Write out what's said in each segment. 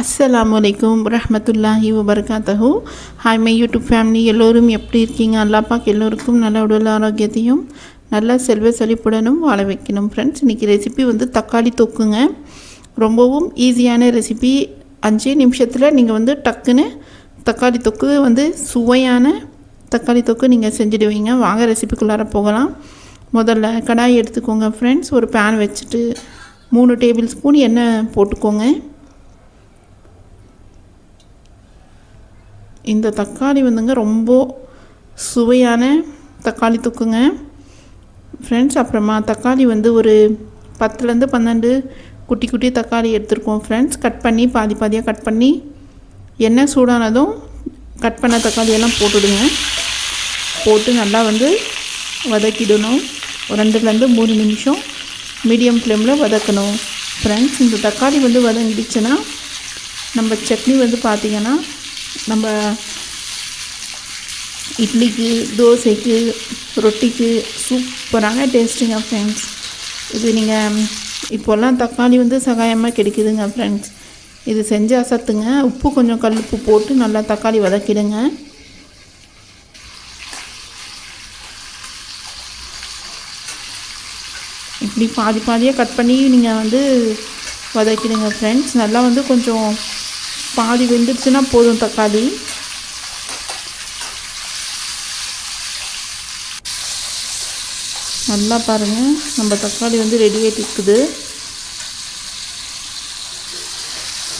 அஸ்ஸலாமுஅலைக்கும் வரஹ்மத்துல்லாஹி வபரகாத்துஹு. Hi my YouTube family, எல்லோரும் எப்படி இருக்கீங்க? அல்லாஹ் பாக் எல்லோருக்கும் நல்ல உடல் ஆரோக்கியத்தையும் நல்ல செல்வ செழிப்புடனும் வாழ வைக்கணும். ஃப்ரெண்ட்ஸ், இன்றைக்கி ரெசிபி தக்காளி தொக்குங்க. ரொம்பவும் ஈஸியான ரெசிபி. 5 நிமிஷத்தில் நீங்கள் டக்குன்னு தக்காளி தொக்கு சுவையான தக்காளி தொக்கு நீங்கள் செஞ்சுடுவீங்க. வாங்க ரெசிபிக்குள்ளார போகலாம். முதல்ல கடாய் எடுத்துக்கோங்க ஃப்ரெண்ட்ஸ். ஒரு பேன் வச்சுட்டு 3 டேபிள் ஸ்பூன் எண்ணெய் போட்டுக்கோங்க. இந்த தக்காளி ரொம்ப சுவையான தக்காளி தொக்குங்க ஃப்ரெண்ட்ஸ். அப்புறமா தக்காளி ஒரு 10லேருந்து 12 குட்டி குட்டி தக்காளி எடுத்துருக்கோம் ஃப்ரெண்ட்ஸ். கட் பண்ணி பாதியாக கட் பண்ணி எண்ணெய் சூடானதும் கட் பண்ண தக்காளியெல்லாம் போட்டுடுங்க. போட்டு நல்லா வதக்கிடணும். 2லேருந்து 3 நிமிஷம் மீடியம் ஃப்ளேமில் வதக்கணும் ஃப்ரெண்ட்ஸ். இந்த தக்காளி வதங்கிடுச்சுன்னா நம்ம சட்னி பார்த்திங்கன்னா நம்ம இட்லிக்கு, தோசைக்கு, ரொட்டிக்கு சூப்பரான டேஸ்ட்டுங்க ஃப்ரெண்ட்ஸ். இது நீங்கள் இப்போல்லாம் தக்காளி சகாயமாக கிடைக்குதுங்க ஃப்ரெண்ட்ஸ். இது செஞ்சு அசத்துங்க. உப்பு கொஞ்சம் கல்லுப்பு போட்டு நல்லா தக்காளி வதக்கிடுங்க. இப்படி பாதியாக கட் பண்ணி நீங்கள் வதக்கிடுங்க ஃப்ரெண்ட்ஸ். நல்லா கொஞ்சம் பாதி வெந்துடுச்சுன்னா போதும் தக்காளி. நல்லா பாருங்கள், நம்ம தக்காளி ரெடி ஆகிட்டு இருக்குது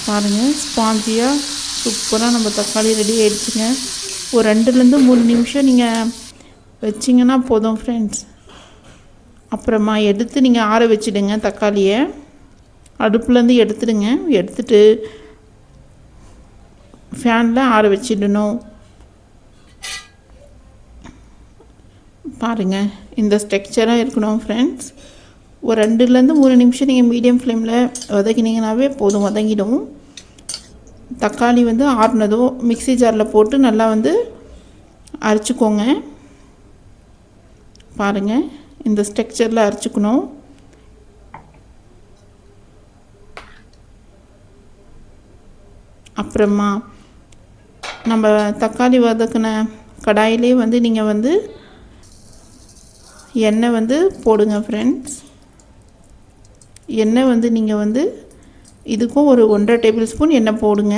பாருங்கள். ஸ்பாஞ்சியாக சூப்பராக நம்ம தக்காளி ரெடி ஆகிடுச்சுங்க. ஒரு 2லேருந்து 3 நிமிஷம் நீங்கள் வச்சிங்கன்னா போதும் ஃப்ரெண்ட்ஸ். அப்புறமா எடுத்து நீங்கள் ஆற வச்சுடுங்க. தக்காளியை அடுப்புலேருந்து எடுத்துடுங்க. எடுத்துட்டு ஃபேனில் ஆற வச்சிடணும். பாருங்கள், இந்த ஸ்ட்ரக்சராக இருக்கணும் ஃப்ரெண்ட்ஸ். ஒரு 2லேருந்து 3 நிமிஷம் நீங்கள் மீடியம் ஃப்ளேமில் வதக்கினீங்கன்னாவே போதும், வதங்கிடும். தக்காளி ஆறுனதும் மிக்ஸி ஜாரில் போட்டு நல்லா அரைச்சிக்கோங்க. பாருங்கள், இந்த ஸ்ட்ரக்சரில் அரைச்சிக்கணும். அப்புறமா நம்ம தக்காளி வதக்கின கடாயிலே நீங்கள் எண்ணெய் போடுங்க ஃப்ரெண்ட்ஸ். எண்ணெய் நீங்கள் இதுக்கும் ஒரு 1.5 டேபிள் ஸ்பூன் எண்ணெய் போடுங்க.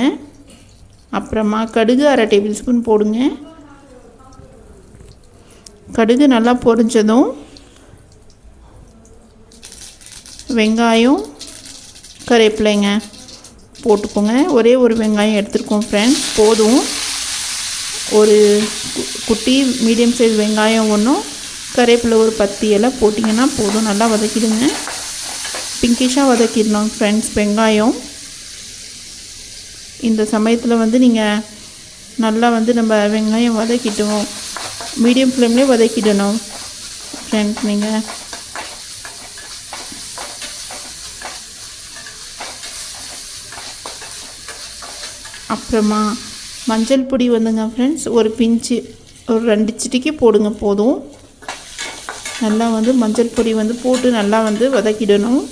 அப்புறமா கடுகு 1/2 டேபிள் ஸ்பூன் போடுங்க. கடுகு நல்லா பொரிஞ்சதும் வெங்காயம், கருவேப்பிலைங்க போட்டுக்கோங்க. ஒரே ஒரு வெங்காயம் எடுத்துருக்கோம் ஃப்ரெண்ட்ஸ், போதும். ஒரு குட்டி மீடியம் சைஸ் வெங்காயம் ஒன்றும், கருவேப்பிலை ஒரு 10 இலை போட்டிங்கன்னா போதும். நல்லா வதக்கிடுங்க. பிங்கிஷாக வதக்கிடணும் ஃப்ரெண்ட்ஸ் வெங்காயம். இந்த சமயத்தில் நீங்கள் நல்லா நம்ம வெங்காயம் வதக்கிட்டோம். மீடியம் ஃப்ளேம்லேயே வதக்கிடணும் ஃப்ரெண்ட்ஸ். நீங்கள் அப்புறமா மஞ்சள் பொடி ஃப்ரெண்ட்ஸ் ஒரு பிஞ்சு, ஒரு 2 சிட்டிக்கு போடுங்க போதும். நல்லா மஞ்சள் பொடி போட்டு நல்லா வதக்கிடணும்.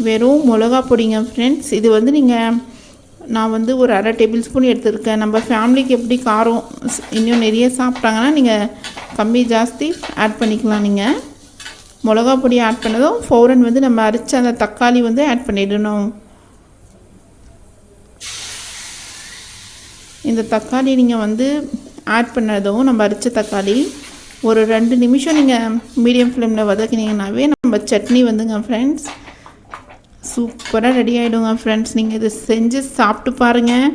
வெறும் மிளகா பொடிங்க ஃப்ரெண்ட்ஸ். இது நீங்கள் நான் ஒரு 1/2 டேபிள் ஸ்பூன் எடுத்துருக்கேன். நம்ம ஃபேமிலிக்கு எப்படி காரம் இன்னும் நிறைய சாப்பிட்டாங்கன்னா நீங்கள் கம்மி ஜாஸ்தி ஆட் பண்ணிக்கலாம். நீங்கள் மிளகா பொடி ஆட் பண்ணதும் ஃபௌரன் நம்ம அரைச்ச அந்த தக்காளி ஆட் பண்ணிடணும். இந்த தக்காளி நீங்கள் ஆட் பண்ணதும் நம்ம அரைச்ச தக்காளி ஒரு 2 நிமிஷம் நீங்கள் மீடியம் ஃப்ளேமில் வதக்கினீங்கன்னாவே நம்ம சட்னி ஃப்ரெண்ட்ஸ் சூப்பராக ரெடி ஆகிடுங்க ஃப்ரெண்ட்ஸ். நீங்கள் இதை செஞ்சு சாப்பிட்டு பாருங்கள்.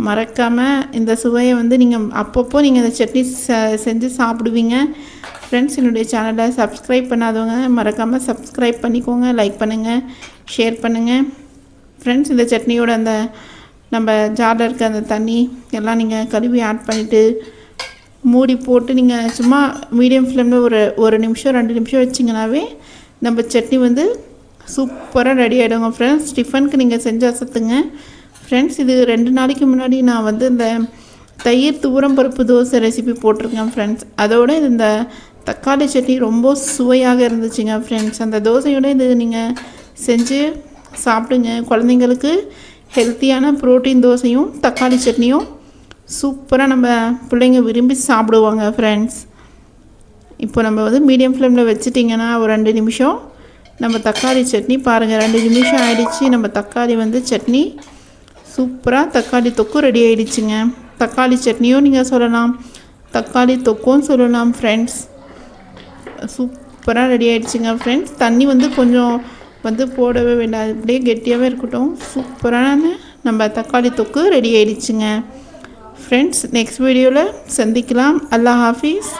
மறக்காமல் இந்த சுவையை நீங்கள் அப்பப்போ நீங்கள் இந்த சட்னி செஞ்சு சாப்பிடுவீங்க ஃப்ரெண்ட்ஸ். என்னுடைய சேனலை சப்ஸ்கிரைப் பண்ணாதவங்க மறக்காமல் சப்ஸ்கிரைப் பண்ணிக்கோங்க. லைக் பண்ணுங்கள், ஷேர் பண்ணுங்கள் ஃப்ரெண்ட்ஸ். இந்த சட்னியோட அந்த நம்ம ஜாரில் இருக்க அந்த தண்ணி எல்லாம் நீங்கள் கழுவி ஆட் பண்ணிவிட்டு மூடி போட்டு நீங்கள் சும்மா மீடியம் ஃப்ளேமில் ஒரு நிமிஷம் 2 நிமிஷம் வச்சிங்கனாவே நம்ம சட்னி சூப்பராக ரெடி ஆகிடுங்க ஃப்ரெண்ட்ஸ். டிஃபனுக்கு நீங்கள் செஞ்சு அசத்துங்க ஃப்ரெண்ட்ஸ். இது 2 நாளைக்கு முன்னாடி நான் இந்த தயிர் துவரம் பருப்பு தோசை ரெசிபி போட்டிருக்கேன் ஃப்ரெண்ட்ஸ். அதோடு இந்த தக்காளி சட்னி ரொம்ப சுவையாக இருந்துச்சுங்க ஃப்ரெண்ட்ஸ். அந்த தோசையோடு இது நீங்கள் செஞ்சு சாப்பிடுங்க. குழந்தைங்களுக்கு ஹெல்த்தியான ப்ரோட்டீன் தோசையும் தக்காளி சட்னியும் சூப்பராக நம்ம பிள்ளைங்க விரும்பி சாப்பிடுவாங்க ஃப்ரெண்ட்ஸ். இப்போ நம்ம வந்து மீடியம் ஃப்ளேமில் வச்சுட்டிங்கன்னா ஒரு 2 நிமிஷம் நம்ம தக்காளி சட்னி பாருங்கள், 2 நிமிஷம் ஆகிடுச்சு. நம்ம தக்காளி வந்து சட்னி சூப்பராக தக்காளி தொக்கு ரெடி ஆகிடுச்சுங்க. தக்காளி சட்னியும் நீங்கள் சொல்லலாம், தக்காளி தொக்கும் சொல்லலாம் ஃப்ரெண்ட்ஸ். சூப்பராக ரெடி ஆகிடுச்சுங்க ஃப்ரெண்ட்ஸ். தண்ணி வந்து கொஞ்சம் வந்து போடவே வேண்டாம், அப்படியே கெட்டியாகவே இருக்கட்டும். சூப்பரான நம்ம தக்காளி தொக்கு ரெடி ஆகிடுச்சுங்க ஃப்ரெண்ட்ஸ். நெக்ஸ்ட் வீடியோவில் சந்திக்கலாம். அல்லாஹ் ஹாஃபீஸ்.